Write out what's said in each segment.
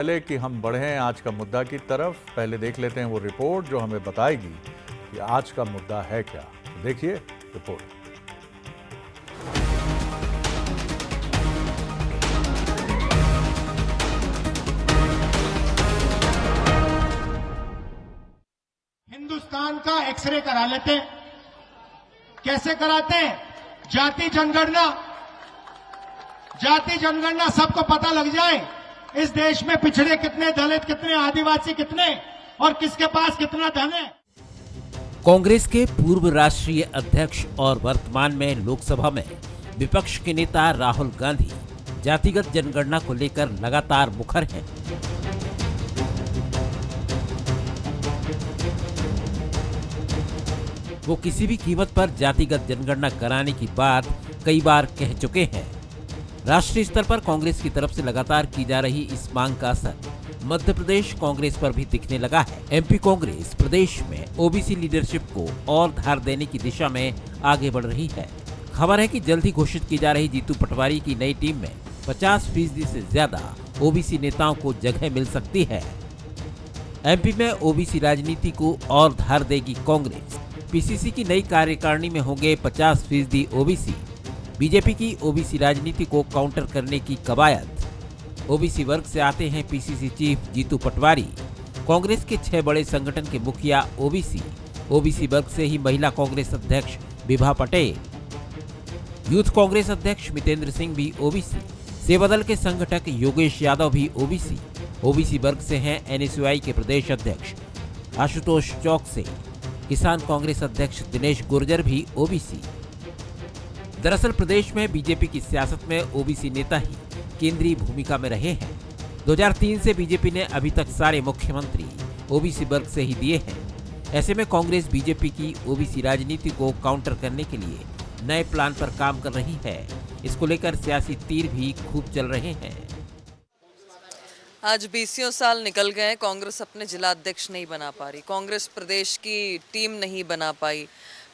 पहले कि हम बढ़ें आज का मुद्दा की तरफ, पहले देख लेते हैं वो रिपोर्ट जो हमें बताएगी कि आज का मुद्दा है क्या। तो देखिए रिपोर्ट। हिंदुस्तान का एक्सरे करा लेते हैं। कैसे कराते हैं? जाति जनगणना सबको पता लग जाए इस देश में पिछड़े कितने, दलित कितने, आदिवासी कितने और किसके पास कितना धन है। कांग्रेस के पूर्व राष्ट्रीय अध्यक्ष और वर्तमान में लोकसभा में विपक्ष के नेता राहुल गांधी जातिगत जनगणना को लेकर लगातार मुखर हैं। वो किसी भी कीमत पर जातिगत जनगणना कराने की बात कई बार कह चुके हैं। राष्ट्रीय स्तर पर कांग्रेस की तरफ से लगातार की जा रही इस मांग का असर मध्य प्रदेश कांग्रेस पर भी दिखने लगा है। एमपी कांग्रेस प्रदेश में ओबीसी लीडरशिप को और धार देने की दिशा में आगे बढ़ रही है। खबर है कि जल्द ही घोषित की जा रही जीतू पटवारी की नई टीम में 50% से ज्यादा ओबीसी नेताओं को जगह मिल सकती है। एमपी में ओबीसी राजनीति को और धार देगी कांग्रेस। पीसीसी की नई कार्यकारिणी में होंगे 50% ओबीसी। बीजेपी की ओबीसी राजनीति को काउंटर करने की कवायद। ओबीसी वर्ग से आते हैं पीसीसी चीफ जीतू पटवारी। कांग्रेस के 6 बड़े संगठन के मुखिया ओबीसी। ओबीसी वर्ग से ही महिला कांग्रेस अध्यक्ष विभा पटेल, यूथ कांग्रेस अध्यक्ष मितेंद्र सिंह भी ओबीसी। सेवादल के संगठक योगेश यादव भी ओबीसी। ओबीसी वर्ग से हैं एनएसयूआई के प्रदेश अध्यक्ष आशुतोष चौकसे। किसान कांग्रेस अध्यक्ष दिनेश गुर्जर भी ओबीसी। दरअसल प्रदेश में बीजेपी की सियासत में ओबीसी नेता ही केंद्रीय भूमिका में रहे हैं। 2003 से बीजेपी ने अभी तक सारे मुख्यमंत्री ओबीसी वर्ग से ही दिए हैं। ऐसे में कांग्रेस बीजेपी की ओबीसी राजनीति को काउंटर करने के लिए नए प्लान पर काम कर रही है। इसको लेकर सियासी तीर भी खूब चल रहे हैं। आज 20 साल निकल गए, कांग्रेस अपने जिला अध्यक्ष नहीं बना पा रही, कांग्रेस प्रदेश की टीम नहीं बना पाई।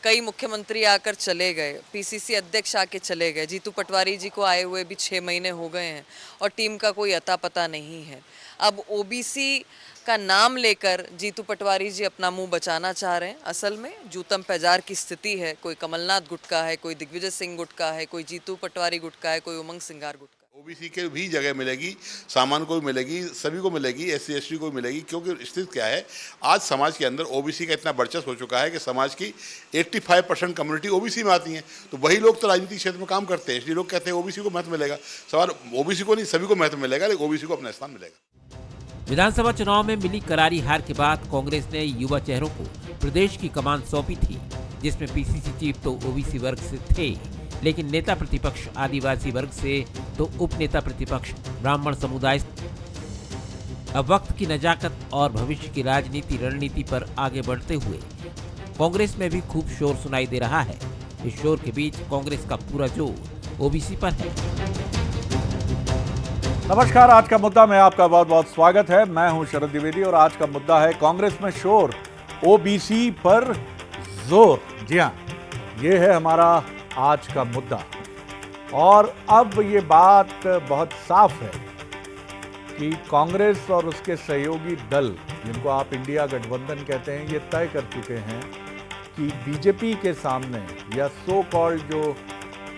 कई मुख्यमंत्री आकर चले गए, पीसीसी अध्यक्ष आके चले गए। जीतू पटवारी जी को आए हुए भी 6 महीने हो गए हैं और टीम का कोई अता पता नहीं है। अब ओबीसी का नाम लेकर जीतू पटवारी जी अपना मुंह बचाना चाह रहे हैं। असल में जूतम पैजार की स्थिति है। कोई कमलनाथ गुट का है, कोई दिग्विजय सिंह गुट का है, कोई जीतू पटवारी गुट का है, कोई उमंग सिंगार गुट का। ओबीसी के भी जगह मिलेगी, सामान्य को भी मिलेगी, सभी को मिलेगी, एससी एसटी को भी मिलेगी। क्योंकि स्थिति क्या है, आज समाज के अंदर ओबीसी का इतना वर्चस्व हो चुका है कि समाज की 85% कम्युनिटी ओबीसी में आती है। तो वही लोग तो राजनीतिक क्षेत्र में काम करते हैं, इसलिए लोग कहते हैं ओबीसी को महत्व मिलेगा। सवाल ओबीसी को नहीं, सभी को महत्व मिलेगा, लेकिन ओबीसी को अपना स्थान मिलेगा। विधानसभा चुनाव में मिली करारी हार के बाद कांग्रेस ने युवा चेहरों को प्रदेश की कमान सौंपी थी, जिसमें पीसीसी चीफ तो ओबीसी वर्ग से थे, लेकिन नेता प्रतिपक्ष आदिवासी वर्ग से तो उपनेता प्रतिपक्ष ब्राह्मण समुदाय। अब वक्त की नजाकत और भविष्य की राजनीति रणनीति पर आगे बढ़ते हुए कांग्रेस में भी खूब शोर सुनाई दे रहा है। इस शोर के बीच कांग्रेस का पूरा जोर ओबीसी पर है। नमस्कार, आज का मुद्दा में आपका बहुत बहुत स्वागत है। मैं हूं शरद द्विवेदी और आज का मुद्दा है कांग्रेस में शोर, ओबीसी पर जोर। जी हां, ये है हमारा आज का मुद्दा। और अब ये बात बहुत साफ है कि कांग्रेस और उसके सहयोगी दल, जिनको आप इंडिया गठबंधन कहते हैं, ये तय कर चुके हैं कि बीजेपी के सामने, या सो कॉल्ड जो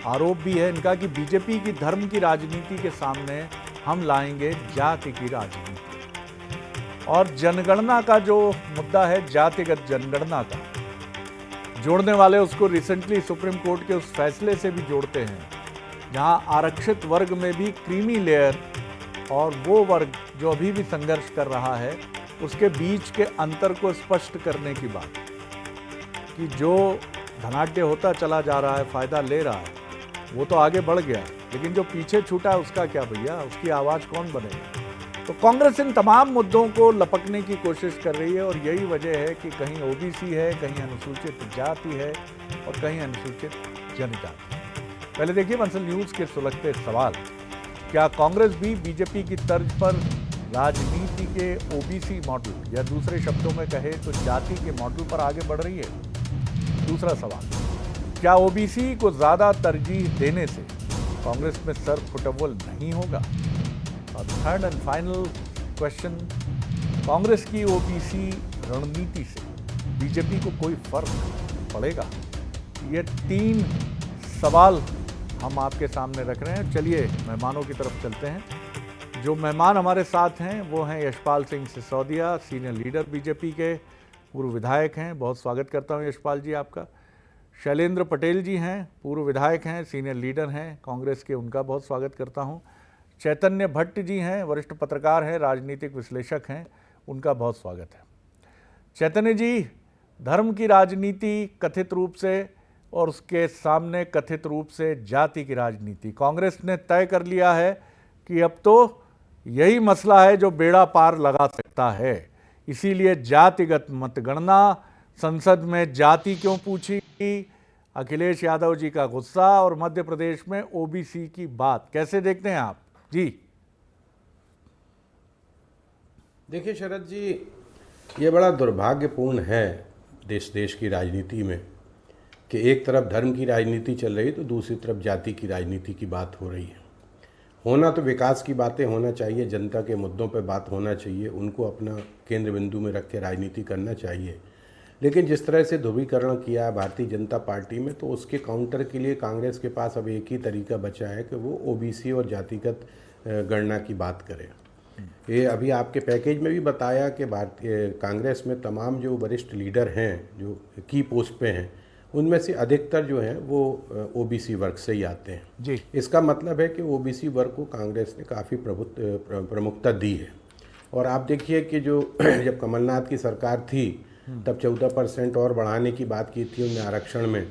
आरोप भी है इनका कि बीजेपी की धर्म की राजनीति के सामने हम लाएंगे जाति की राजनीति। और जनगणना का जो मुद्दा है, जातिगत जनगणना का, जोड़ने वाले उसको रिसेंटली सुप्रीम कोर्ट के उस फैसले से भी जोड़ते हैं जहां आरक्षित वर्ग में भी क्रीमी लेयर और वो वर्ग जो अभी भी संघर्ष कर रहा है उसके बीच के अंतर को स्पष्ट करने की बात, कि जो धनाढ्य होता चला जा रहा है, फायदा ले रहा है, वो तो आगे बढ़ गया, लेकिन जो पीछे छूटा है उसका क्या भैया, उसकी आवाज़ कौन बनेगा। तो कांग्रेस इन तमाम मुद्दों को लपकने की कोशिश कर रही है और यही वजह है कि कहीं ओबीसी है, कहीं अनुसूचित जाति है और कहीं अनुसूचित जनजाति। पहले देखिए मंसल न्यूज़ के सुलगते सवाल, क्या कांग्रेस भी बीजेपी की तर्ज पर राजनीति के ओबीसी मॉडल, या दूसरे शब्दों में कहे तो जाति के मॉडल पर आगे बढ़ रही है। दूसरा सवाल, क्या ओबीसी को ज़्यादा तरजीह देने से कांग्रेस में सर फुटबॉल नहीं होगा। और third and final, question, Congress की ओबीसी रणनीति से बीजेपी को कोई फर्क पड़ेगा? ये 3 सवाल हम आपके सामने रख रहे हैं। चलिए मेहमानों की तरफ चलते हैं। जो मेहमान हमारे साथ हैं वो हैं Yashpal Singh Sisodia, senior leader BJP के, पूर्व विधायक हैं। बहुत स्वागत करता हूं यशपाल जी आपका। शैलेंद्र पटेल जी हैं, पूर्व विधायक हैं, सीनियर लीडर हैं कांग्रेस के, उनका बहुत स्वागत करता हूं। चैतन्य भट्ट जी हैं, वरिष्ठ पत्रकार हैं, राजनीतिक विश्लेषक हैं, उनका बहुत स्वागत है। चैतन्य जी, धर्म की राजनीति कथित रूप से और उसके सामने कथित रूप से जाति की राजनीति, कांग्रेस ने तय कर लिया है कि अब तो यही मसला है जो बेड़ा पार लगा सकता है। इसीलिए जातिगत मतगणना, संसद में जाति क्यों पूछी, अखिलेश यादव जी का गुस्सा और मध्य प्रदेश में ओबीसी की बात, कैसे देखते हैं आप जी? देखिए शरद जी, ये बड़ा दुर्भाग्यपूर्ण है देश की राजनीति में कि एक तरफ धर्म की राजनीति चल रही है तो दूसरी तरफ जाति की राजनीति की बात हो रही है। होना तो विकास की बातें होना चाहिए, जनता के मुद्दों पर बात होना चाहिए, उनको अपना केंद्र बिंदु में रख के राजनीति करना चाहिए। लेकिन जिस तरह से ध्रुवीकरण किया है भारतीय जनता पार्टी में, तो उसके काउंटर के लिए कांग्रेस के पास अब एक ही तरीका बचा है कि वो ओबीसी और जातिगत गणना की बात करे। ये अभी आपके पैकेज में भी बताया कि भारतीय कांग्रेस में तमाम जो वरिष्ठ लीडर हैं जो की पोस्ट पे हैं, उनमें से अधिकतर जो हैं वो ओबीसी वर्ग से ही आते हैं जी। इसका मतलब है कि ओबीसी वर्ग को कांग्रेस ने काफ़ी प्रमुखता दी है। और आप देखिए कि जो जब कमलनाथ की सरकार थी तब 14% और बढ़ाने की बात की थी, उन्हें आरक्षण में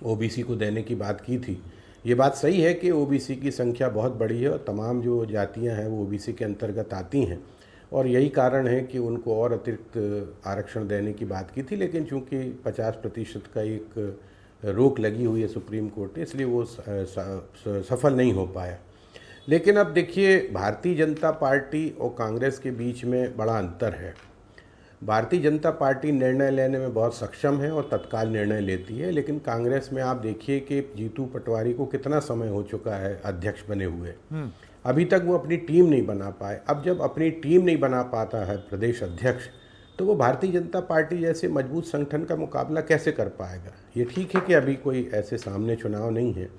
ओबीसी को देने की बात की थी। ये बात सही है कि ओबीसी की संख्या बहुत बड़ी है और तमाम जो जातियां हैं वो ओबीसी के अंतर्गत आती हैं, और यही कारण है कि उनको और अतिरिक्त आरक्षण देने की बात की थी। लेकिन चूंकि 50% का एक रोक लगी हुई है सुप्रीम कोर्ट ने, इसलिए वो सफल नहीं हो पाया। लेकिन अब देखिए, भारतीय जनता पार्टी और कांग्रेस के बीच में बड़ा अंतर है। भारतीय जनता पार्टी निर्णय लेने में बहुत सक्षम है और तत्काल निर्णय लेती है, लेकिन कांग्रेस में आप देखिए कि जीतू पटवारी को कितना समय हो चुका है अध्यक्ष बने हुए, अभी तक वो अपनी टीम नहीं बना पाए। अब जब अपनी टीम नहीं बना पाता है प्रदेश अध्यक्ष, तो वो भारतीय जनता पार्टी जैसे मजबूत संगठन का मुकाबला कैसे कर पाएगा? ये ठीक है कि अभी कोई ऐसे सामने चुनाव नहीं है,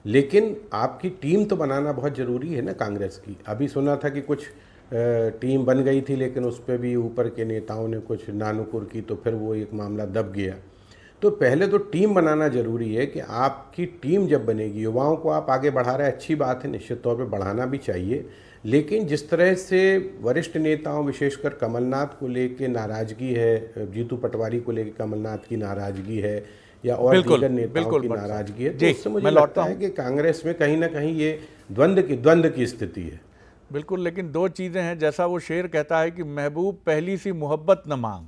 लेकिन आपकी टीम तो बनाना बहुत ज़रूरी है ना कांग्रेस की। अभी सुना था कि कुछ टीम बन गई थी, लेकिन उस पर भी ऊपर के नेताओं ने कुछ नानुकुर की, तो फिर वो एक मामला दब गया। तो पहले तो टीम बनाना ज़रूरी है कि आपकी टीम जब बनेगी, युवाओं को आप आगे बढ़ा रहे हैं, अच्छी बात है, निश्चित तौर पे बढ़ाना भी चाहिए। लेकिन जिस तरह से वरिष्ठ नेताओं, विशेषकर कमलनाथ को लेके नाराज़गी है, जीतू पटवारी को लेके कमलनाथ की नाराज़गी है, या और दीगर नेताओं की नाराज़गी है, तो उससे मुझे लगता है कि कांग्रेस में कहीं ना कहीं ये द्वंद्व की स्थिति है। बिल्कुल, लेकिन 2 चीज़ें हैं। जैसा वो शेर कहता है कि महबूब पहली सी मोहब्बत न मांग,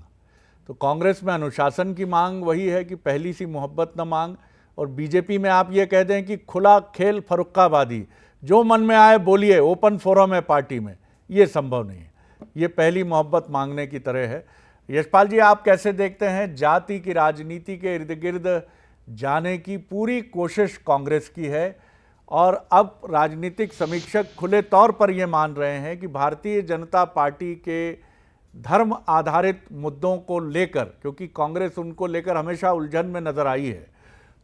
तो कांग्रेस में अनुशासन की मांग वही है कि पहली सी मोहब्बत न मांग, और बीजेपी में आप ये कह दें कि खुला खेल फरुक्काबादी, जो मन में आए बोलिए, ओपन फोरम है पार्टी में, ये संभव नहीं है। ये पहली मोहब्बत मांगने की तरह है। यशपाल जी, आप कैसे देखते हैं? जाति की राजनीति के इर्द गिर्द जाने की पूरी कोशिश कांग्रेस की है, और अब राजनीतिक समीक्षक खुले तौर पर यह मान रहे हैं कि भारतीय जनता पार्टी के धर्म आधारित मुद्दों को लेकर, क्योंकि कांग्रेस उनको लेकर हमेशा उलझन में नजर आई है,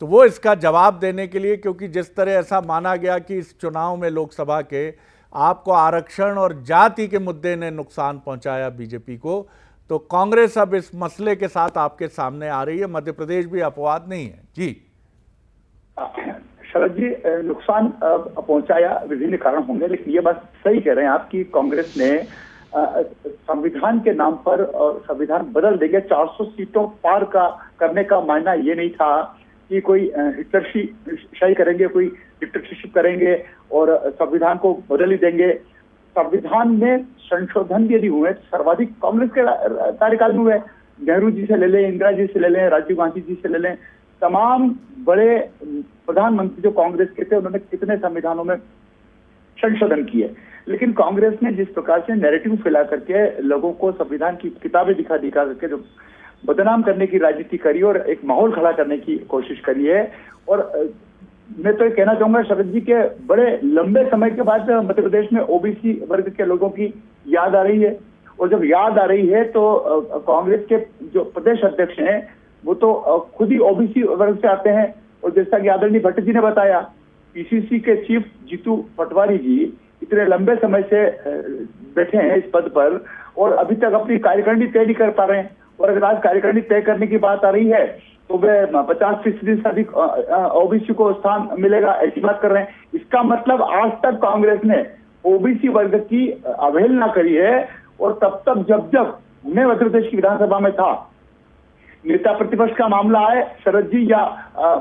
तो वो इसका जवाब देने के लिए, क्योंकि जिस तरह ऐसा माना गया कि इस चुनाव में लोकसभा के आपको आरक्षण और जाति के मुद्दे ने नुकसान पहुंचाया बीजेपी को, तो कांग्रेस अब इस मसले के साथ आपके सामने आ रही है। मध्य प्रदेश भी अपवाद नहीं है जी। शरद जी, नुकसान पहुंचाया विभिन्न कारण होंगे, लेकिन ये बात सही कह रहे हैं आप कि कांग्रेस ने संविधान के नाम पर संविधान बदल देंगे। 400 सीटों पार का करने का मायना ये नहीं था कि कोई हिटलरशाही करेंगे, कोई डिक्टेटरशिप करेंगे और संविधान को बदल ही देंगे। संविधान में संशोधन यदि हुए सर्वाधिक कांग्रेस के कार्यकाल में हुए। नेहरू जी से ले लें, इंदिरा जी से ले लें, राजीव गांधी जी से ले लें, तमाम बड़े प्रधानमंत्री जो कांग्रेस के थे, उन्होंने कितने संविधानों में संशोधन किए। लेकिन कांग्रेस ने जिस प्रकार से नैरेटिव फैला करके लोगों को संविधान की किताबें दिखा करके जो बदनाम करने की राजनीति करी और एक माहौल खड़ा करने की कोशिश करी है, और मैं तो ये कहना चाहूंगा शरद जी के बड़े लंबे समय के बाद मध्य प्रदेश में ओबीसी वर्ग के लोगों की याद आ रही है। और जब याद आ रही है तो कांग्रेस के जो प्रदेश अध्यक्ष हैं वो तो खुद ही ओबीसी वर्ग से आते हैं। और जैसा कि आदरणीय भट्ट जी ने बताया, पीसीसी के चीफ जीतू पटवारी जी इतने लंबे समय से बैठे हैं इस पद पर और अभी तक अपनी कार्यकारिणी तय नहीं कर पा रहे हैं। और अगर आज कार्यकारिणी तय करने की बात आ रही है तो वे 50% से अधिक ओबीसी को स्थान मिलेगा, ऐसी बात कर रहे हैं। इसका मतलब आज तक कांग्रेस ने ओबीसी वर्ग की अवहेलना करी है। और तब तक जब मैं मध्य प्रदेश की विधानसभा में था, नेता प्रतिपक्ष का मामला आए शरद जी या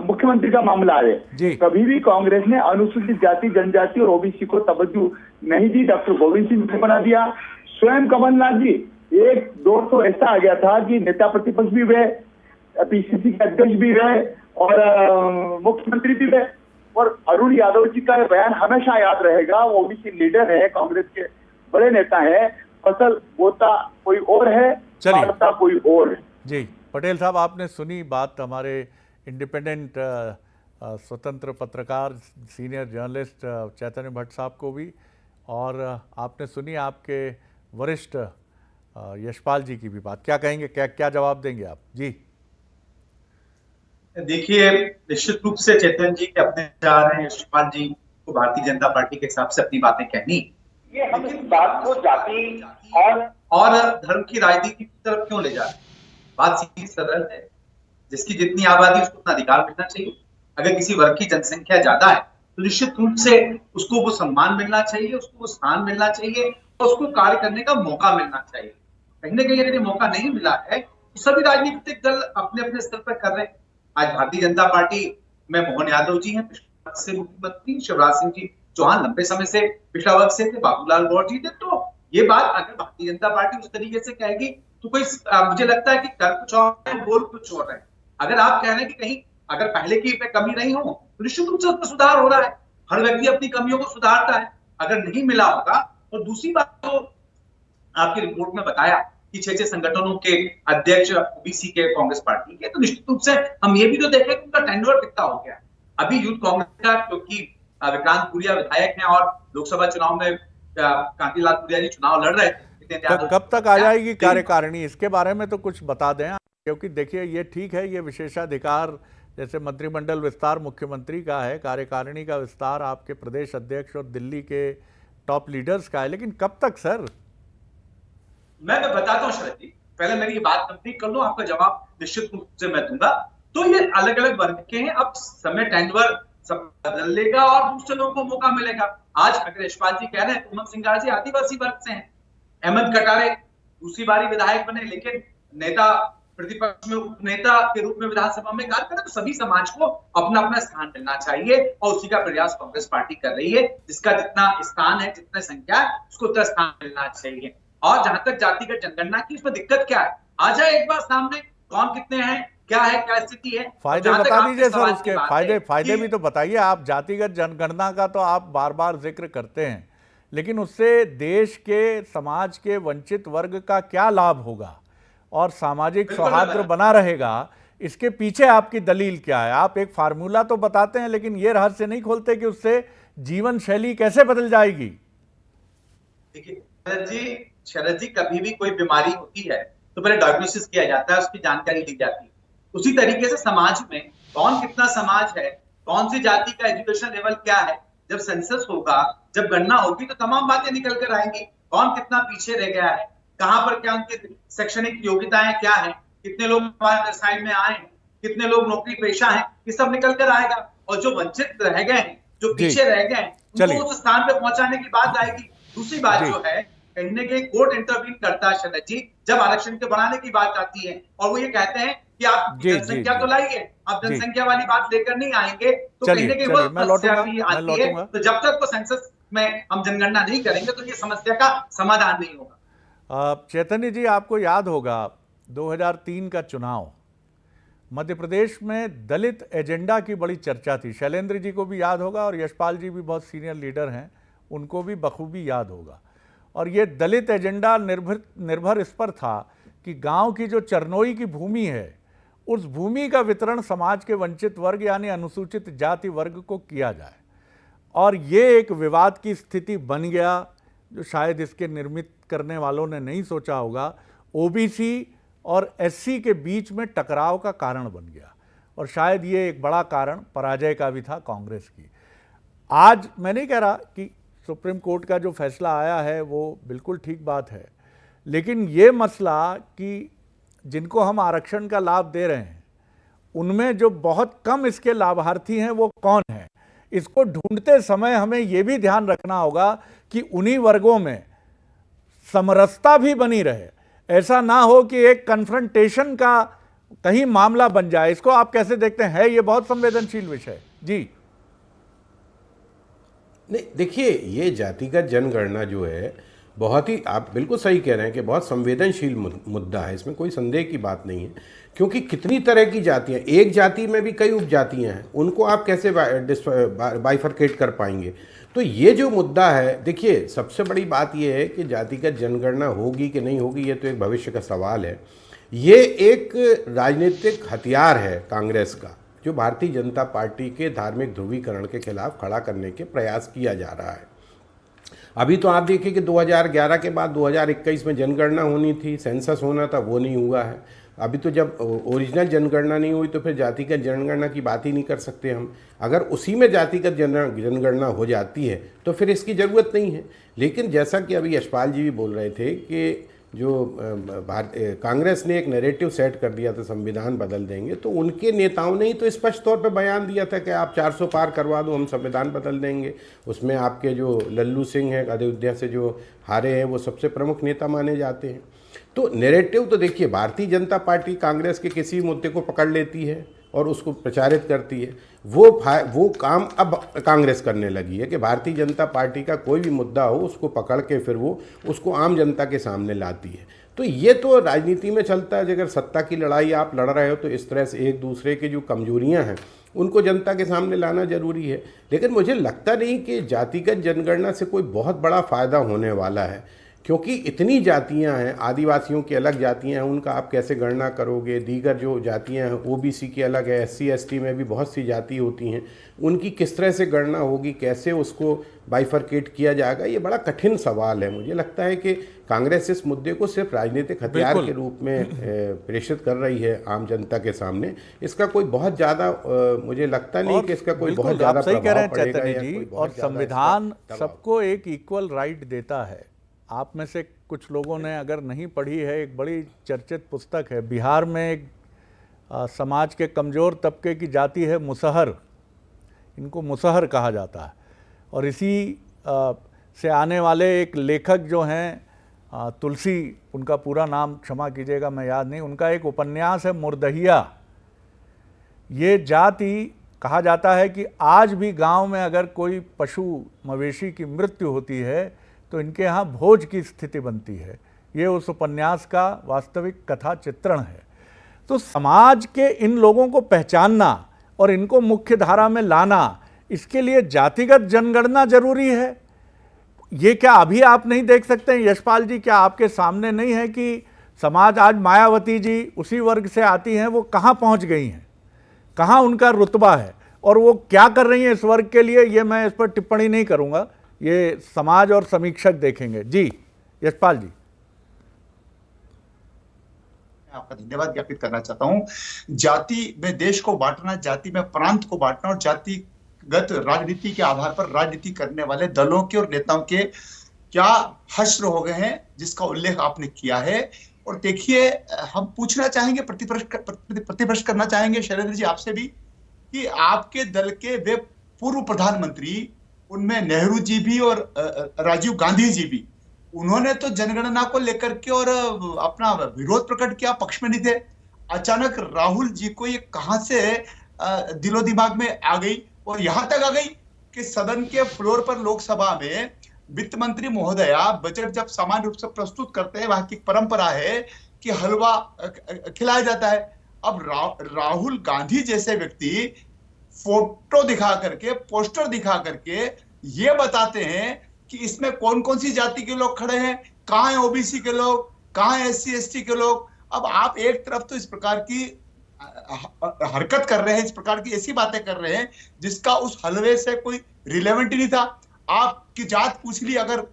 मुख्यमंत्री का मामला आए, कभी भी कांग्रेस ने अनुसूचित जाति जनजाति और ओबीसी को तवज्जो नहीं दी। डॉक्टर गोविंद सिंह ने बना दिया। स्वयं कमलनाथ जी एक दौर तो ऐसा आ गया था कि नेता प्रतिपक्ष भी वे, पीसीसी के अध्यक्ष भी रहे और मुख्यमंत्री भी रहे। और अरुण यादव जी का बयान हमेशा याद रहेगा। वो ओबीसी लीडर है, कांग्रेस के बड़े नेता है। फसल बोता कोई और है, काटता कोई और है। जी पटेल साहब, आपने सुनी बात हमारे इंडिपेंडेंट स्वतंत्र पत्रकार सीनियर जर्नलिस्ट चैतन्य भट्ट साहब को भी, और आपने सुनी आपके वरिष्ठ यशपाल जी की भी बात। क्या कहेंगे, क्या जवाब देंगे आप? जी देखिए, निश्चित रूप से चेतन जी के अपने विचार हैं, यशपाल जी को भारतीय जनता पार्टी के हिसाब से अपनी बातें कहनी। ये हम इस बात को जाति और धर्म की राजनीति की तरफ क्यों ले जा रहे हैं? बात सीधी सरल है, जिसकी जितनी आबादी उसको उतना अधिकार मिलना चाहिए। अगर किसी वर्ग की जनसंख्या ज्यादा है तो निश्चित रूप से उसको वो सम्मान मिलना चाहिए, उसको वो स्थान मिलना चाहिए और उसको कार्य करने का मौका मिलना चाहिए। कहीं ना कहीं यदि मौका नहीं मिला है तो सभी राजनीतिक दल अपने अपने स्तर पर कर रहे हैं। आज भारतीय जनता पार्टी में मोहन यादव जी हैं, पिछड़ा वर्ग से मुख्यमंत्री, शिवराज सिंह जी चौहान लंबे समय से पिछड़ा वर्ग से थे, बाबूलाल गौर जी थे। तो ये बात अगर भारतीय जनता पार्टी उस तरीके से कहेगी तो कोई मुझे लगता है कि कर कुछ और है, बोल कुछ और है। अगर आप कह रहे हैं कि कहीं अगर पहले की कमी नहीं हो तो निश्चित रूप से उसमें सुधार हो रहा है। हर व्यक्ति अपनी कमियों को सुधारता है, अगर नहीं मिला होगा। और दूसरी बात तो आपकी रिपोर्ट में बताया कि 6 संगठनों के अध्यक्ष ओबीसी के कांग्रेस पार्टी के, तो निश्चित रूप से हम ये भी तो देखें कि उनका टेंडर कितना हो गया। अभी यूथ कांग्रेस का, क्योंकि विक्रांत पुरिया विधायक हैं और लोकसभा चुनाव में कांतिलाल पुरिया जी चुनाव लड़ रहे थे। कब तक आ जाएगी कार्यकारिणी, इसके बारे में तो कुछ बता दें। क्योंकि देखिए, ये ठीक है, ये विशेषाधिकार जैसे मंत्रिमंडल विस्तार मुख्यमंत्री का है, कार्यकारिणी का विस्तार आपके प्रदेश अध्यक्ष और दिल्ली के टॉप लीडर्स का है, लेकिन कब तक सर? मैं बताता हूँ शरद जी, पहले मेरी ये बात कंप्लीट कर लो, आपका जवाब निश्चित रूप से मैं दूंगा। तो ये अलग अलग वर्ग के हैं, अब समय टेंडर सब बदल लेगा और दूसरे लोगों को मौका मिलेगा। आज अगर यशपाल जी कह रहे हैं, पूनम सिंघार जी आदिवासी वर्ग से हैं, अहमद कटारे दूसरी बारी विधायक बने लेकिन नेता प्रतिपक्ष में उपनेता के रूप में विधानसभा में कार्य करें। तो सभी समाज को अपना अपना स्थान मिलना चाहिए और उसी का प्रयास कांग्रेस पार्टी कर रही है। जिसका जितना स्थान है, जितने संख्या है, उसको उतना स्थान मिलना चाहिए। और जहां तक जातिगत जनगणना की, उसमें दिक्कत क्या है, आ जाए एक बार सामने, कौन कितने हैं, क्या है, क्या स्थिति है। फायदे बता दीजिए सर, उसके फायदे भी तो बताइए आप। जातिगत जनगणना का तो आप बार बार जिक्र करते हैं, लेकिन उससे देश के, समाज के वंचित वर्ग का क्या लाभ होगा और सामाजिक सौहार्द बना रहेगा, इसके पीछे आपकी दलील क्या है? आप एक फार्मूला तो बताते हैं, लेकिन ये रहस्य नहीं खोलते कि उससे जीवन शैली कैसे बदल जाएगी। देखिए शरद जी, कभी भी कोई बीमारी होती है तो पहले डायग्नोसिस किया जाता है, उसकी जानकारी ली जाती है। उसी तरीके से समाज में कौन कितना समाज है, कौन सी जाति का एजुकेशन लेवल क्या है, जब सेंसस होगा, जब गणना होगी, तो तमाम बातें निकल कर आएंगी। कौन कितना पीछे रह गया है, कहां पर क्या उनकी शैक्षणिक योग्यताएं क्या है, कितने लोग व्यवसाय में आए, कितने लोग नौकरी पेशा हैं, ये सब निकल कर आएगा। और जो वंचित रह गए हैं, जो पीछे रह गए हैं, उनको उस स्थान पे पहुंचाने की बात आएगी। दूसरी बात जो है, कहीं ना कहीं कोर्ट इंटरवीन करता है शरद जी, जब आरक्षण के बढ़ाने की बात आती है और वो ये कहते हैं कि आप जनसंख्या तो लाइए, आप जनसंख्या वाली बात लेकर नहीं आएंगे, तो कहीं ना कहीं वो समस्या भी आती है। तो जब तक वो सेंसस में हम जनगणना नहीं करेंगे तो ये समस्या का समाधान नहीं होगा। चैतन्य जी, आपको याद होगा 2003 का चुनाव, मध्य प्रदेश में दलित एजेंडा की बड़ी चर्चा थी। शैलेंद्र जी को भी याद होगा और यशपाल जी भी बहुत सीनियर लीडर हैं, उनको भी बखूबी याद होगा। और ये दलित एजेंडा निर्भर इस पर था कि गांव की जो चरनोई की भूमि है उस भूमि का वितरण समाज के वंचित वर्ग यानी अनुसूचित जाति वर्ग को किया जाए। और ये एक विवाद की स्थिति बन गया जो शायद इसके निर्मित करने वालों ने नहीं सोचा होगा। ओबीसी और एससी के बीच में टकराव का कारण बन गया और शायद ये एक बड़ा कारण पराजय का भी था कांग्रेस की। आज मैं नहीं कह रहा कि सुप्रीम कोर्ट का जो फैसला आया है वो बिल्कुल ठीक बात है, लेकिन ये मसला कि जिनको हम आरक्षण का लाभ दे रहे हैं उनमें जो बहुत कम इसके लाभार्थी हैं वो कौन है, इसको ढूंढते समय हमें ये भी ध्यान रखना होगा कि उन्हीं वर्गों में समरसता भी बनी रहे। ऐसा ना हो कि एक कन्फ्रंटेशन का कहीं मामला बन जाए। इसको आप कैसे देखते हैं? ये बहुत संवेदनशील विषय जी। नहीं, देखिए, ये जातिगत जनगणना जो है बहुत ही, आप बिल्कुल सही कह रहे हैं कि बहुत संवेदनशील मुद्दा है, इसमें कोई संदेह की बात नहीं है। क्योंकि कितनी तरह की जातियां, एक जाति में भी कई उपजातियां हैं, उनको आप कैसे बाइफरकेट कर पाएंगे? तो ये जो मुद्दा है, देखिए, सबसे बड़ी बात ये है कि जातिगत जनगणना होगी कि नहीं होगी, ये तो एक भविष्य का सवाल है। ये एक राजनीतिक हथियार है कांग्रेस का, जो भारतीय जनता पार्टी के धार्मिक ध्रुवीकरण के खिलाफ खड़ा करने के प्रयास किया जा रहा है। अभी तो आप देखिए कि 2011 के बाद 2021 में जनगणना होनी थी, सेंसस होना था, वो नहीं हुआ है। अभी तो जब ओरिजिनल जनगणना नहीं हुई तो फिर जातिगत जनगणना की बात ही नहीं कर सकते हम। अगर उसी में जातिगत जनगणना हो जाती है तो फिर इसकी ज़रूरत नहीं है। लेकिन जैसा कि अभी यशपाल जी भी बोल रहे थे कि जो कांग्रेस ने एक नैरेटिव सेट कर दिया था, संविधान बदल देंगे, तो उनके नेताओं ने ही तो स्पष्ट तौर पे बयान दिया था कि आप 400 पार करवा दो, हम संविधान बदल देंगे। उसमें आपके जो लल्लू सिंह हैं अयोध्या से जो हारे हैं, वो सबसे प्रमुख नेता माने जाते हैं। तो नैरेटिव तो देखिए, भारतीय जनता पार्टी कांग्रेस के किसी मुद्दे को पकड़ लेती है और उसको प्रचारित करती है। वो काम अब कांग्रेस करने लगी है कि भारतीय जनता पार्टी का कोई भी मुद्दा हो उसको पकड़ के फिर वो उसको आम जनता के सामने लाती है। तो ये तो राजनीति में चलता है। अगर सत्ता की लड़ाई आप लड़ रहे हो तो इस तरह से एक दूसरे की जो कमजोरियां हैं उनको जनता के सामने लाना जरूरी है। लेकिन मुझे लगता नहीं कि जातिगत जनगणना से कोई बहुत बड़ा फ़ायदा होने वाला है, क्योंकि इतनी जातियां हैं, आदिवासियों की अलग जातियां हैं, उनका आप कैसे गणना करोगे? दीगर जो जातियां हैं, ओबीसी की अलग है, एससी एसटी में भी बहुत सी जाति होती हैं, उनकी किस तरह से गणना होगी, कैसे उसको बाइफरकेट किया जाएगा? ये बड़ा कठिन सवाल है। मुझे लगता है कि कांग्रेस इस मुद्दे को सिर्फ राजनीतिक हथियार के रूप में प्रेषित कर रही है आम जनता के सामने। इसका कोई बहुत ज़्यादा मुझे लगता नहीं कि इसका कोई बहुत ज़्यादा प्रभाव पड़ेगा। जी, और संविधान सबको एक इक्वल राइट देता है। आप में से कुछ लोगों ने अगर नहीं पढ़ी है, एक बड़ी चर्चित पुस्तक है, बिहार में एक समाज के कमज़ोर तबके की जाति है मुसहर, इनको मुसहर कहा जाता है। और इसी से आने वाले एक लेखक जो हैं तुलसी, उनका पूरा नाम क्षमा कीजिएगा मैं याद नहीं, उनका एक उपन्यास है मुर्दहिया। ये जाति कहा जाता है कि आज भी गांव में अगर कोई पशु मवेशी की मृत्यु होती है तो इनके यहाँ भोज की स्थिति बनती है। ये उस उपन्यास का वास्तविक कथा चित्रण है। तो समाज के इन लोगों को पहचानना और इनको मुख्य धारा में लाना, इसके लिए जातिगत जनगणना जरूरी है। ये क्या अभी आप नहीं देख सकते हैं यशपाल जी? क्या आपके सामने नहीं है कि समाज आज, मायावती जी उसी वर्ग से आती हैं, वो कहाँ पहुँच गई हैं, कहाँ उनका रुतबा है और वो क्या कर रही हैं इस वर्ग के लिए? ये मैं इस पर टिप्पणी नहीं करूँगा, ये समाज और समीक्षक देखेंगे। जी यशपाल जी। आपका धन्यवाद ज्ञापित करना चाहता हूं। जाति में देश को बांटना, जाति में प्रांत को बांटना और जातिगत राजनीति के आधार पर राजनीति करने वाले दलों के और नेताओं के क्या हश्र हो गए हैं, जिसका उल्लेख आपने किया है। और देखिए, हम पूछना चाहेंगे, प्रतिप्रश्न करना चाहेंगे शैलेंद्र जी आपसे भी, कि आपके दल के वे पूर्व प्रधानमंत्री, उनमें नेहरू जी भी और राजीव गांधी जी भी, उन्होंने तो जनगणना को लेकर के और अपना विरोध प्रकट किया, पक्ष में नहीं थे। अचानक राहुल जी को ये कहां से दिलो दिमाग में आ गई और यहां तक आ गई कि सदन के फ्लोर पर लोकसभा में वित्त मंत्री महोदया बजट जब सामान्य रूप से प्रस्तुत करते हैं, वहां की परंपरा है कि हलवा खिलाया जाता है। अब राहुल गांधी जैसे व्यक्ति फोटो दिखा करके, पोस्टर दिखा करके ये बताते हैं कि इसमें कौन कौन सी जाति के लोग खड़े हैं, कहाँ है ओबीसी के लोग, कहाँ है एससी एसटी के लोग। अब आप एक तरफ तो इस प्रकार की हरकत कर रहे हैं, इस प्रकार की ऐसी बातें कर रहे हैं जिसका उस हलवे से कोई रिलेवेंट ही नहीं था। आपकी जात पूछ ली अगर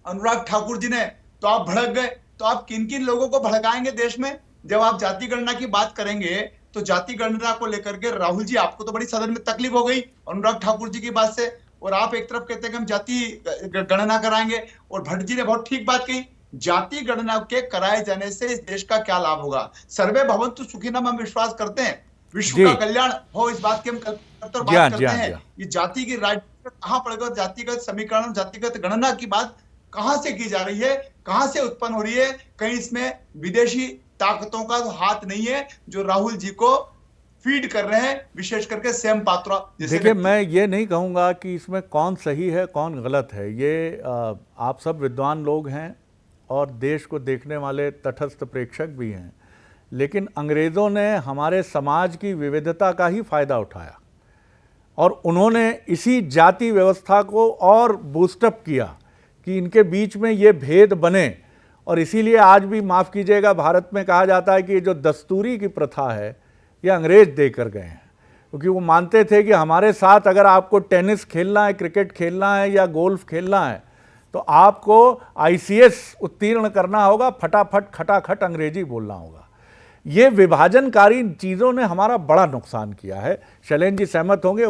अनुराग ठाकुर जी ने, तो आप भड़क गए। तो आप किन किन लोगों को भड़काएंगे देश में? जब आप जाति गणना की बात करेंगे तो जाति गणना को लेकर के राहुल जी आपको तो बड़ी सदन में तकलीफ हो गई अनुराग ठाकुर जी की बात से, और आप एक तरफ कहते हैं कि हम जाति गणना कराएंगे, और भट्ट जी ने बहुत ठीक बात कही, जाति गणना के कराए जाने से इस देश का क्या लाभ होगा? सर्वे भवन्तु सुखिनम हम विश्वास करते हैं, विश्व का कल्याण हो इस बात की हम बात करते हैं। ये जाति की राजनीति कहां पड़ेगा? जातिगत समीकरण, जातिगत गणना की बात कहां से की जा रही है, कहां से उत्पन्न हो रही है? कहीं इसमें विदेशी ताकतों का हाथ नहीं है जो राहुल जी को फीड कर रहे हैं, विशेष करके सैम पात्रा। देखिए, मैं ये नहीं कहूँगा कि इसमें कौन सही है कौन गलत है। ये आप सब विद्वान लोग हैं और देश को देखने वाले तटस्थ प्रेक्षक भी हैं, लेकिन अंग्रेज़ों ने हमारे समाज की विविधता का ही फ़ायदा उठाया और उन्होंने इसी जाति व्यवस्था को और बूस्टअप किया कि इनके बीच में ये भेद बने। और इसीलिए आज भी माफ़ कीजिएगा, भारत में कहा जाता है कि ये जो दस्तूरी की प्रथा है ये अंग्रेज दे कर गए हैं, क्योंकि वो मानते थे कि हमारे साथ अगर आपको टेनिस खेलना है, क्रिकेट खेलना है या गोल्फ खेलना है तो आपको ICS उत्तीर्ण करना होगा, फटाफट खटाखट अंग्रेजी बोलना होगा। ये विभाजनकारी चीज़ों ने हमारा बड़ा नुकसान किया है। शैलेंद्र जी सहमत होंगे,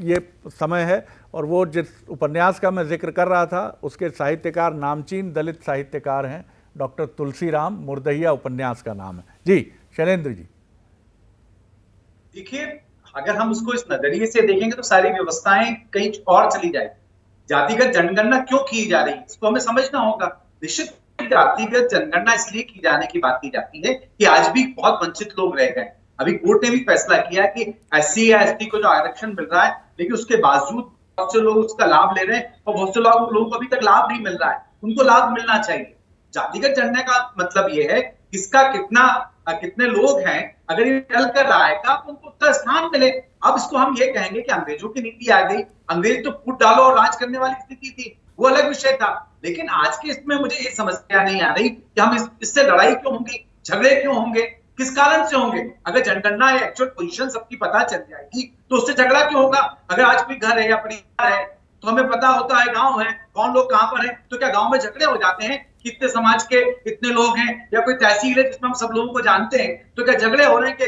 ये समय है। और वो जिस उपन्यास का मैं जिक्र कर रहा था उसके साहित्यकार नामचीन दलित साहित्यकार हैं डॉक्टर तुलसीराम मुर्दहिया, उपन्यास का नाम है। जी शैलेंद्र जी। देखिए, अगर हम उसको इस नजरिए से देखेंगे तो सारी व्यवस्थाएं कहीं और चली जाएगी। जातिगत जनगणना क्यों की जा रही है इसको हमें समझना होगा। निश्चित जातिगत जनगणना इसलिए की जाने की बात की जाती है कि आज भी बहुत वंचित लोग रह गए। अभी कोर्ट ने भी फैसला किया कि SC या ST को जो आरक्षण मिल रहा है, लेकिन उसके बावजूद बहुत से लोग उसका लाभ ले रहे हैं और बहुत से लोगों को अभी तक लाभ नहीं मिल रहा है। उनको लाभ मिलना चाहिए। जातिगत जनगणना का मतलब ये है किसका कितने लोग हैं, अगर ये चल कर रहा है तो उनको उत्तर स्थान मिले। अब इसको हम ये कहेंगे कि अंग्रेजों की नीति आ गई, अंग्रेज तो फूट डालो और राज करने वाली स्थिति थी, वो अलग विषय था। लेकिन आज के इसमें मुझे ये समस्या नहीं आ रही कि हम इससे लड़ाई क्यों होंगी, झगड़े क्यों होंगे, किस कारण से होंगे? अगर जनगणना या एक्चुअल पोजीशन सबकी पता चल जाएगी तो उससे झगड़ा क्यों होगा? अगर आज कोई घर है या परिवार है तो हमें पता होता है, गांव है, कौन लोग कहां पर है, तो क्या गांव में झगड़े हो जाते हैं? कितने समाज के इतने लोग हैं, या कोई तहसील है जिसमें हम सब लोगों को जानते हैं, तो क्या झगड़े हो रहे हैं कि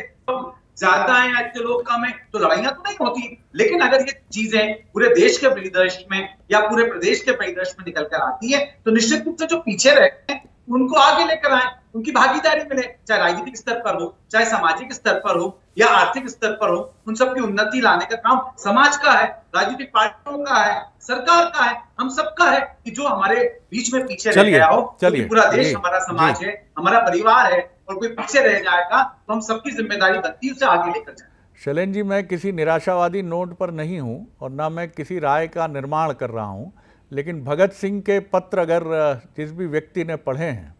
ज्यादा है या इतने लोग कम है? तो लड़ाइयां तो नहीं होती। लेकिन अगर ये चीजें पूरे देश के परिदृश्य में या पूरे प्रदेश के परिदृश्य में निकल कर आती है तो निश्चित रूप से जो पीछे रहते हैं उनको आगे लेकर आए, उनकी भागीदारी मिले, चाहे राजनीतिक स्तर पर हो, चाहे सामाजिक स्तर पर हो या आर्थिक स्तर पर हो। उन सबकी उन्नति लाने का काम समाज का है, राजनीतिक पार्टियों का है, सरकार का है, हम सबका है कि जो हमारे बीच में पीछे रह गया हो, पूरा देश हमारा समाज है, हमारा परिवार है, और कोई पीछे रह जाएगा तो हम सबकी जिम्मेदारी बनती है उसे आगे लेकर जाए। शैलेंद्र जी, मैं किसी निराशावादी नोट पर नहीं हूं और ना मैं किसी राय का निर्माण कर रहा हूं, लेकिन भगत सिंह के पत्र अगर जिस भी व्यक्ति ने पढ़े हैं,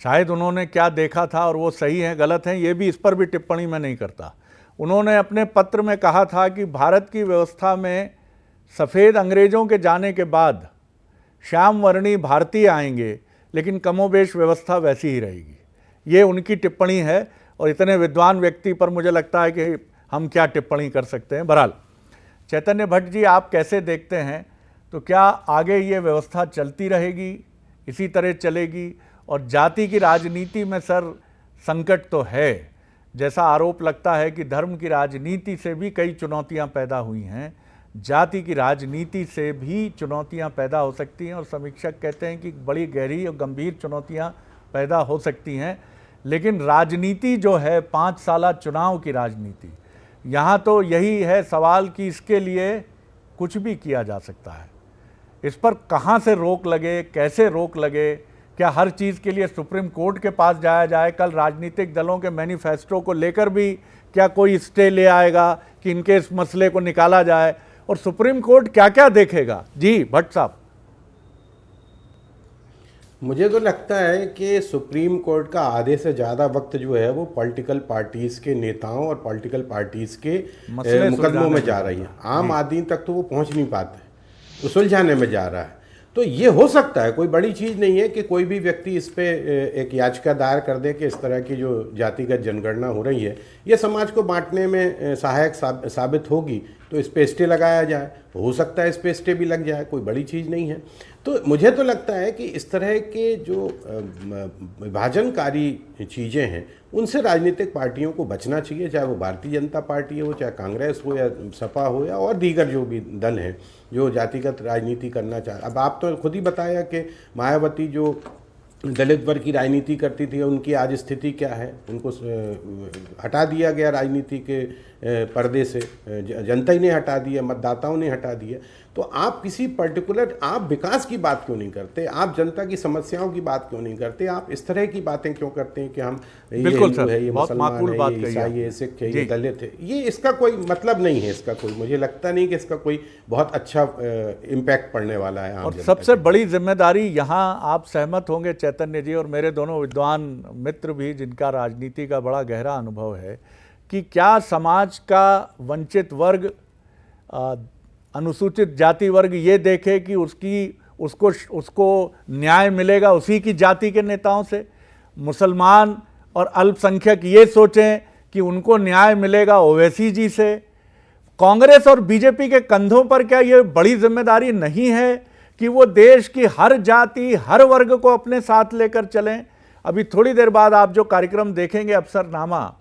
शायद उन्होंने क्या देखा था और वो सही है गलत है, ये भी इस पर भी टिप्पणी मैं नहीं करता। उन्होंने अपने पत्र में कहा था कि भारत की व्यवस्था में सफ़ेद अंग्रेज़ों के जाने के बाद श्याम वर्णी भारतीय आएंगे, लेकिन कमोबेश व्यवस्था वैसी ही रहेगी। ये उनकी टिप्पणी है और इतने विद्वान व्यक्ति पर मुझे लगता है कि हम क्या टिप्पणी कर सकते हैं। बहरहाल, चैतन्य भट्ट जी, आप कैसे देखते हैं? तो क्या आगे ये व्यवस्था चलती रहेगी, इसी तरह चलेगी? और जाति की राजनीति में सर संकट तो है, जैसा आरोप लगता है कि धर्म की राजनीति से भी कई चुनौतियां पैदा हुई हैं, जाति की राजनीति से भी चुनौतियां पैदा हो सकती हैं और समीक्षक कहते हैं कि बड़ी गहरी और गंभीर चुनौतियां पैदा हो सकती हैं। लेकिन राजनीति जो है 5 साला चुनाव की राजनीति, यहाँ तो यही है सवाल कि इसके लिए कुछ भी किया जा सकता है। इस पर कहाँ से रोक लगे, कैसे रोक लगे? क्या हर चीज़ के लिए सुप्रीम कोर्ट के पास जाया जाए? कल राजनीतिक दलों के मैनिफेस्टो को लेकर भी क्या कोई स्टे ले आएगा कि इनके इस मसले को निकाला जाए? और सुप्रीम कोर्ट क्या क्या देखेगा? जी भट्ट साहब। मुझे तो लगता है कि सुप्रीम कोर्ट का आधे से ज़्यादा वक्त जो है वो पॉलिटिकल पार्टीज़ के नेताओं और पॉलिटिकल पार्टीज़ के मुकदमों में जा रही है। आम आदमी तक तो वो पहुंच नहीं पाते, वो सुलझाने में जा रहा है। तो ये हो सकता है, कोई बड़ी चीज़ नहीं है कि कोई भी व्यक्ति इस पे एक याचिका दायर कर दे कि इस तरह की जो जातिगत जनगणना हो रही है ये समाज को बांटने में सहायक साबित होगी, तो इस पे स्टे लगाया जाए। हो सकता है इस पे स्टे भी लग जाए, कोई बड़ी चीज़ नहीं है। तो मुझे तो लगता है कि इस तरह के जो विभाजनकारी चीज़ें हैं उनसे राजनीतिक पार्टियों को बचना चाहिए, चाहे वो भारतीय जनता पार्टी हो, चाहे कांग्रेस हो, या सपा हो, या और दीगर जो भी दल हैं जो जातिगत राजनीति करना चाह। अब आप तो खुद ही बताया कि मायावती जो दलित वर्ग की राजनीति करती थी, उनकी आज स्थिति क्या है, उनको हटा दिया गया राजनीति के पर्दे से, जनता ही ने हटा दिया, मतदाताओं ने हटा दिया। तो आप किसी पर्टिकुलर, आप विकास की बात क्यों नहीं करते, आप जनता की समस्याओं की बात क्यों नहीं करते, आप इस तरह की बातें क्यों करते हैं कि हम ये हिंदू है, ये मुसलमान है, ये ईसाई है, सिख है, ये दलित है। ये इसका कोई मतलब नहीं है, इसका कोई, मुझे लगता नहीं कि इसका कोई बहुत अच्छा इम्पैक्ट पड़ने वाला है। और सबसे बड़ी जिम्मेदारी यहाँ आप सहमत होंगे चैतन्य जी और मेरे दोनों विद्वान मित्र भी, जिनका राजनीति का बड़ा गहरा अनुभव है, कि क्या समाज का वंचित वर्ग, अनुसूचित जाति वर्ग ये देखे कि उसको न्याय मिलेगा उसी की जाति के नेताओं से, मुसलमान और अल्पसंख्यक ये सोचें कि उनको न्याय मिलेगा ओवैसी जी से। कांग्रेस और बीजेपी के कंधों पर क्या ये बड़ी जिम्मेदारी नहीं है कि वो देश की हर जाति, हर वर्ग को अपने साथ लेकर चलें? अभी थोड़ी देर बाद आप जो कार्यक्रम देखेंगे अफसरनामा,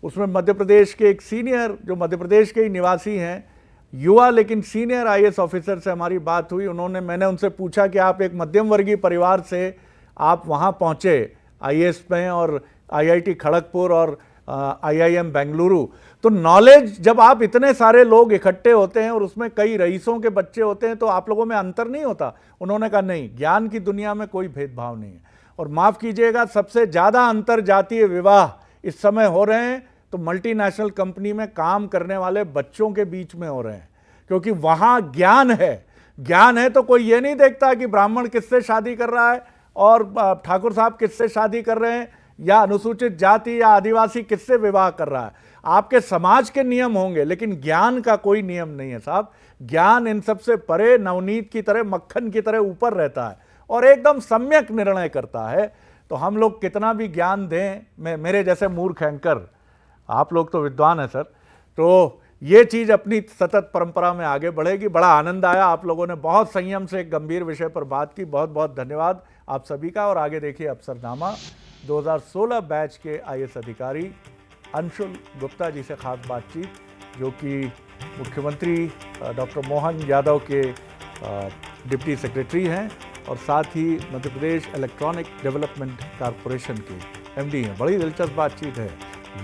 उसमें मध्य प्रदेश के एक सीनियर, जो मध्य प्रदेश के ही निवासी हैं, युवा लेकिन सीनियर आईएएस ऑफिसर से हमारी बात हुई। मैंने उनसे पूछा कि आप एक मध्यम वर्गीय परिवार से आप वहाँ पहुँचे आईएएस में, और आईआईटी खड़गपुर और आईआईएम बेंगलुरु, तो नॉलेज, जब आप इतने सारे लोग इकट्ठे होते हैं और उसमें कई रईसों के बच्चे होते हैं, तो आप लोगों में अंतर नहीं होता? उन्होंने कहा नहीं, ज्ञान की दुनिया में कोई भेदभाव नहीं है। और माफ़ कीजिएगा, सबसे ज़्यादा अंतर जातीय विवाह इस समय हो रहे हैं तो मल्टीनेशनल कंपनी में काम करने वाले बच्चों के बीच में हो रहे हैं, क्योंकि वहाँ ज्ञान है। ज्ञान है तो कोई ये नहीं देखता कि ब्राह्मण किससे शादी कर रहा है और ठाकुर साहब किससे शादी कर रहे हैं, या अनुसूचित जाति या आदिवासी किससे विवाह कर रहा है। आपके समाज के नियम होंगे, लेकिन ज्ञान का कोई नियम नहीं है साहब। ज्ञान इन सबसे परे, नवनीत की तरह, मक्खन की तरह ऊपर रहता है और एकदम सम्यक निर्णय करता है। तो हम लोग कितना भी ज्ञान दें, मेरे जैसे मूर्ख एंकर, आप लोग तो विद्वान हैं सर, तो ये चीज़ अपनी सतत परंपरा में आगे बढ़ेगी। बड़ा आनंद आया, आप लोगों ने बहुत संयम से एक गंभीर विषय पर बात की। बहुत बहुत धन्यवाद आप सभी का। और आगे देखिए अफसरनामा, 2016 बैच के आईएएस अधिकारी अंशुल गुप्ता जी से खास बातचीत, जो कि मुख्यमंत्री डॉक्टर मोहन यादव के डिप्टी सेक्रेटरी हैं और साथ ही Madhya Pradesh electronic development corporation के एमडी हैं। बड़ी दिलचस्प बातचीत है।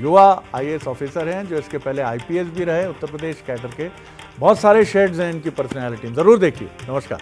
युवा आईएएस ऑफिसर हैं, जो इसके पहले आईपीएस भी रहे उत्तर प्रदेश कैडर के। बहुत सारे शेड्स हैं इनकी पर्सनैलिटी में, ज़रूर देखिए। नमस्कार।